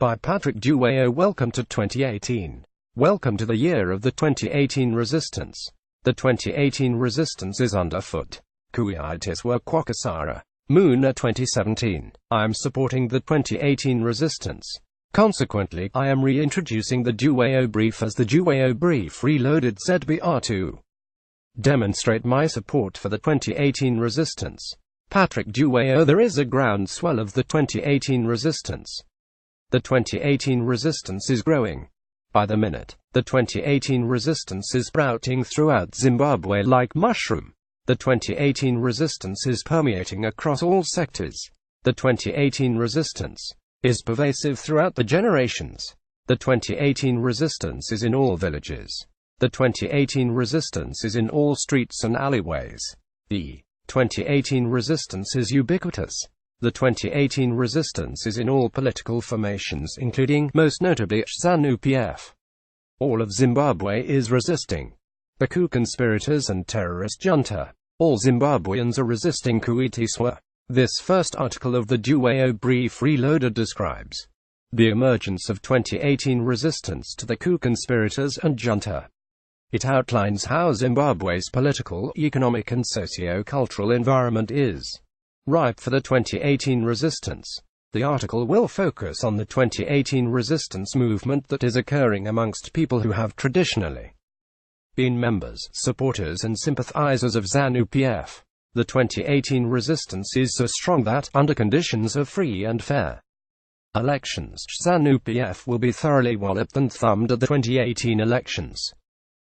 by Patrick Zhuwao. Welcome to 2018. Welcome to the year of the 2018 resistance. The 2018 resistance is underfoot. Kuitiswa Kwakasara. Muna 2017. I am supporting the 2018 resistance. Consequently, I am reintroducing the zhuwao brief as the zhuwao brief reloaded ZBR2. Demonstrate my support for the 2018 resistance. Patrick Zhuwao. There is a groundswell of the 2018 resistance. The 2018 resistance is growing by the minute. The 2018 resistance is sprouting throughout Zimbabwe like mushroom. The 2018 resistance is permeating across all sectors. The 2018 resistance is pervasive throughout the generations. The 2018 resistance is in all villages. The 2018 resistance is in all streets and alleyways. The 2018 resistance is ubiquitous. The 2018 resistance is in all political formations, including, most notably, ZANU-PF. All of Zimbabwe is resisting the coup conspirators and terrorist junta. All Zimbabweans are resisting Kuitiswa. This first article of the zhuwao brief reloaded describes the emergence of 2018 resistance to the coup conspirators and junta. It outlines how Zimbabwe's political, economic and socio-cultural environment is ripe for the 2018 resistance. The article will focus on the 2018 resistance movement that is occurring amongst people who have traditionally been members, supporters and sympathizers of ZANU-PF. The 2018 resistance is so strong that, under conditions of free and fair elections, ZANU-PF will be thoroughly walloped and thumbed at the 2018 elections.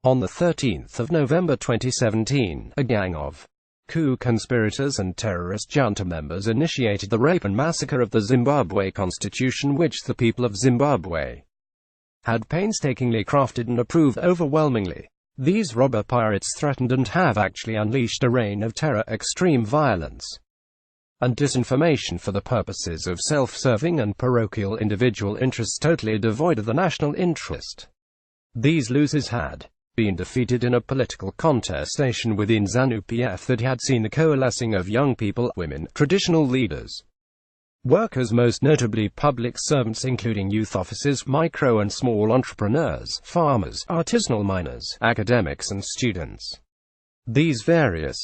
On the 13th of November 2017, a gang of coup conspirators and terrorist junta members initiated the rape and massacre of the Zimbabwe Constitution, which the people of Zimbabwe had painstakingly crafted and approved overwhelmingly. These robber pirates threatened and have actually unleashed a reign of terror, extreme violence, and disinformation for the purposes of self-serving and parochial individual interests totally devoid of the national interest. These losers had been defeated in a political contestation within ZANU-PF that had seen the coalescing of young people, women, traditional leaders, workers, most notably public servants including youth officers, micro and small entrepreneurs, farmers, artisanal miners, academics and students. These various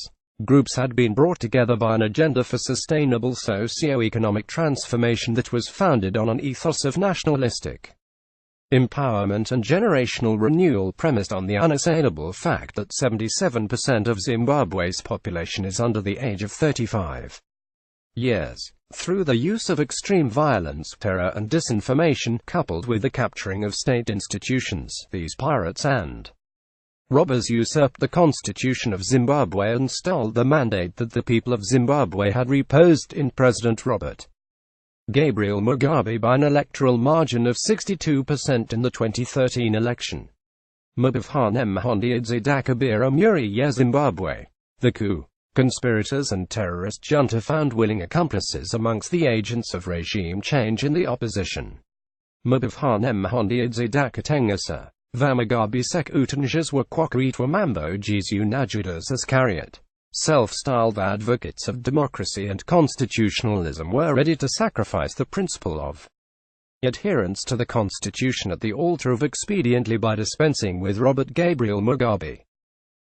groups had been brought together by an agenda for sustainable socio-economic transformation that was founded on an ethos of nationalistic empowerment and generational renewal premised on the unassailable fact that 77% of Zimbabwe's population is under the age of 35 years. Through the use of extreme violence, terror and disinformation, coupled with the capturing of state institutions, these pirates and robbers usurped the constitution of Zimbabwe and stole the mandate that the people of Zimbabwe had reposed in President Robert Gabriel Mugabe by an electoral margin of 62% in the 2013 election. Mubavhanemhondiadzidakabira muri Zimbabwe. The coup conspirators and terrorist junta found willing accomplices amongst the agents of regime change in the opposition. Mubavhanemhondiadzidakatengasa. Vamagabi sek utanjaswa kwakaitwa mambo jizu najudas Iscariot. Self-styled advocates of democracy and constitutionalism were ready to sacrifice the principle of adherence to the constitution at the altar of expediently by dispensing with Robert Gabriel Mugabe.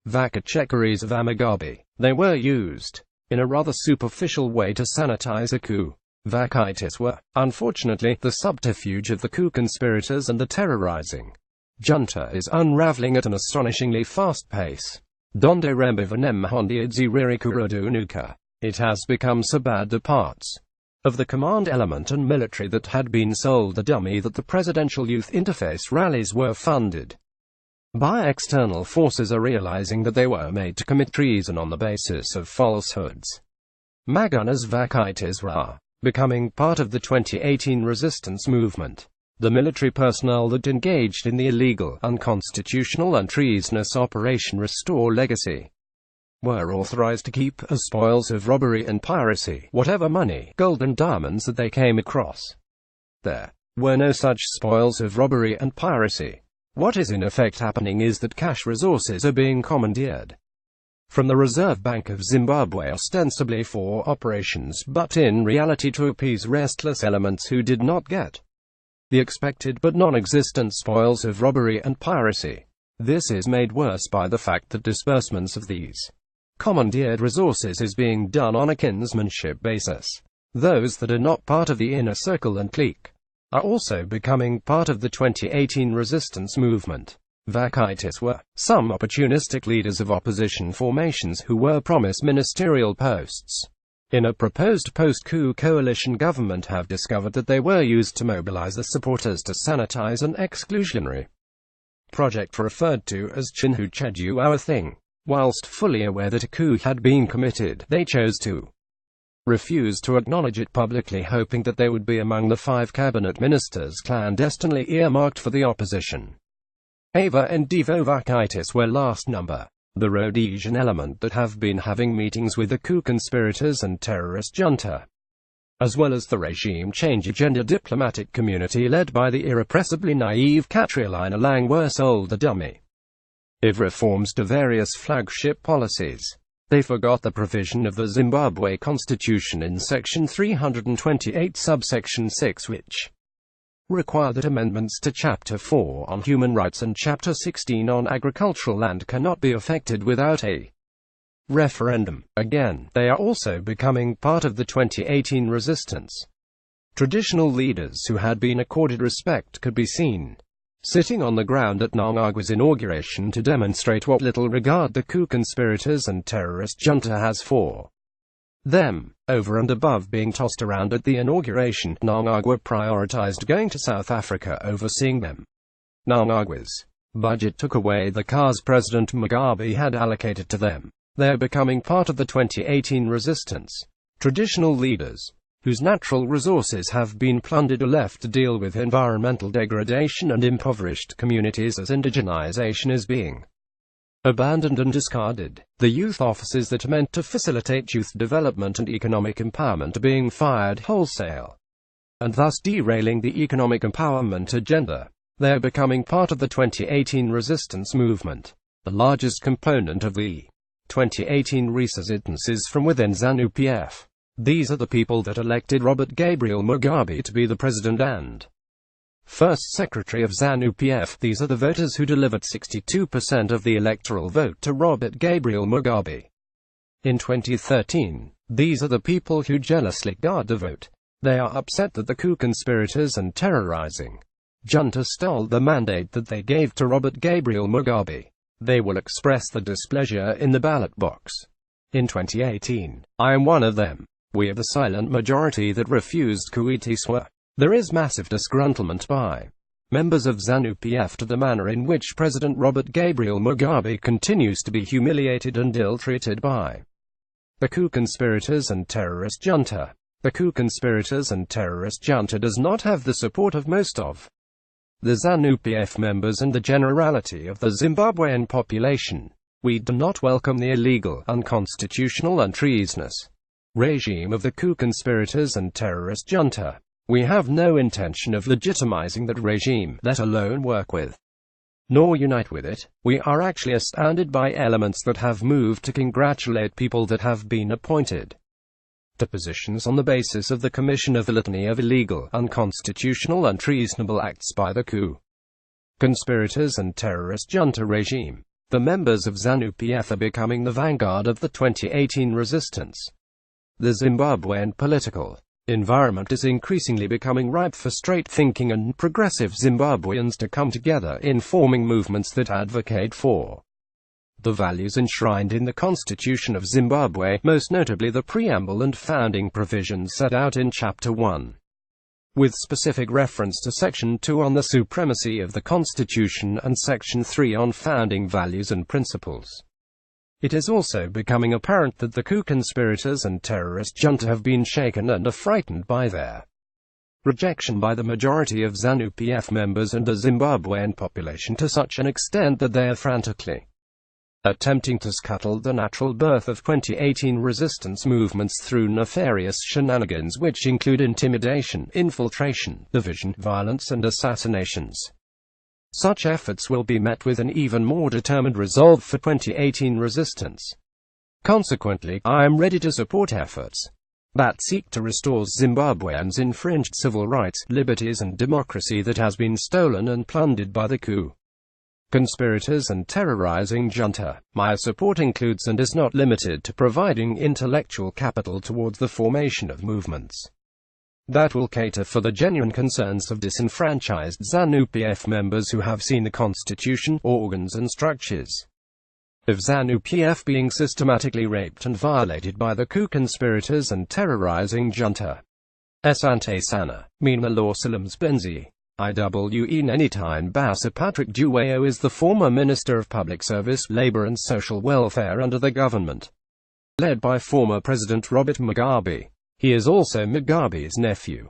Vakachekaries of Mugabe. They were used in a rather superficial way to sanitize a coup. Vakitiswa. Unfortunately, the subterfuge of the coup conspirators and the terrorizing junta is unraveling at an astonishingly fast pace. Donde rembivanemhondiadzirikurudunuka. It has become so bad the parts of the command element and military that had been sold a dummy that the presidential youth interface rallies were funded by external forces are realizing that they were made to commit treason on the basis of falsehoods. Magunas Vakitiswa. Becoming part of the 2018 resistance movement. The military personnel that engaged in the illegal, unconstitutional and treasonous Operation Restore Legacy were authorized to keep as spoils of robbery and piracy whatever money, gold and diamonds that they came across. There were no such spoils of robbery and piracy. What is in effect happening is that cash resources are being commandeered from the Reserve Bank of Zimbabwe ostensibly for operations but in reality to appease restless elements who did not get the expected but non-existent spoils of robbery and piracy. This is made worse by the fact that disbursements of these commandeered resources is being done on a kinsmanship basis. Those that are not part of the inner circle and clique are also becoming part of the 2018 resistance movement. Vacites were some opportunistic leaders of opposition formations who were promised ministerial posts in a proposed post-coup coalition government have discovered that they were used to mobilize the supporters to sanitize an exclusionary project referred to as zhuwao thing. Whilst fully aware that a coup had been committed, they chose to refuse to acknowledge it publicly, hoping that they would be among the 5 cabinet ministers clandestinely earmarked for the opposition. Ava and Devo Vacites were last number, the Rhodesian element that have been having meetings with the coup conspirators and terrorist junta, as well as the regime change agenda diplomatic community led by the irrepressibly naive Catriolina Lang were sold the dummy of reforms to various flagship policies. They forgot the provision of the Zimbabwe Constitution in Section 328 subsection 6 which require that amendments to Chapter 4 on human rights and Chapter 16 on agricultural land cannot be effected without a referendum. Again, they are also becoming part of the 2018 resistance. Traditional leaders who had been accorded respect could be seen sitting on the ground at Mnangagwa's inauguration to demonstrate what little regard the coup conspirators and terrorist junta has for them. Over and above being tossed around at the inauguration, Mnangagwa prioritized going to South Africa over seeing them. Mnangagwa's budget took away the cars President Mugabe had allocated to them. They are becoming part of the 2018 resistance. Traditional leaders, whose natural resources have been plundered, are left to deal with environmental degradation and impoverished communities as indigenization is being abandoned and discarded. The youth offices that are meant to facilitate youth development and economic empowerment are being fired wholesale, and thus derailing the economic empowerment agenda. They are becoming part of the 2018 resistance movement. The largest component of the 2018 resistance is from within ZANU-PF. These are the people that elected Robert Gabriel Mugabe to be the president and first secretary of ZANU-PF. These are the voters who delivered 62% of the electoral vote to Robert Gabriel Mugabe in 2013. These are the people who jealously guard the vote. They are upset that the coup conspirators and terrorizing junta stole the mandate that they gave to Robert Gabriel Mugabe. They will express the displeasure in the ballot box in 2018. I am one of them. We are the silent majority that refused coup. There is massive disgruntlement by members of ZANU-PF to the manner in which President Robert Gabriel Mugabe continues to be humiliated and ill-treated by the coup conspirators and terrorist junta. The coup conspirators and terrorist junta does not have the support of most of the ZANU-PF members and the generality of the Zimbabwean population. We do not welcome the illegal, unconstitutional and treasonous regime of the coup conspirators and terrorist junta. We have no intention of legitimizing that regime, let alone work with, nor unite with it. We are actually astounded by elements that have moved to congratulate people that have been appointed to positions on the basis of the commission of the litany of illegal, unconstitutional and treasonable acts by the coup conspirators and terrorist junta regime. The members of ZANU-PF are becoming the vanguard of the 2018 resistance. The Zimbabwean political environment is increasingly becoming ripe for straight-thinking and progressive Zimbabweans to come together in forming movements that advocate for the values enshrined in the Constitution of Zimbabwe, most notably the preamble and founding provisions set out in Chapter 1, with specific reference to Section 2 on the supremacy of the Constitution and Section 3 on founding values and principles. It is also becoming apparent that the coup conspirators and terrorist junta have been shaken and are frightened by their rejection by the majority of ZANU-PF members and the Zimbabwean population to such an extent that they are frantically attempting to scuttle the natural birth of 2018 resistance movements through nefarious shenanigans which include intimidation, infiltration, division, violence and assassinations. Such efforts will be met with an even more determined resolve for 2018 resistance. Consequently, I am ready to support efforts that seek to restore Zimbabweans' infringed civil rights, liberties and democracy that has been stolen and plundered by the coup. Conspirators and terrorizing junta. My support includes and is not limited to providing intellectual capital towards the formation of movements that will cater for the genuine concerns of disenfranchised ZANU-PF members who have seen the constitution, organs and structures of ZANU-PF being systematically raped and violated by the coup conspirators and terrorizing junta. Asante Sana. Mina Lawsalams Benzi. IWE Nenitine Basa Patrick Zhuwao is the former Minister of Public Service, Labour and Social Welfare under the government led by former President Robert Mugabe. He is also Mugabe's nephew.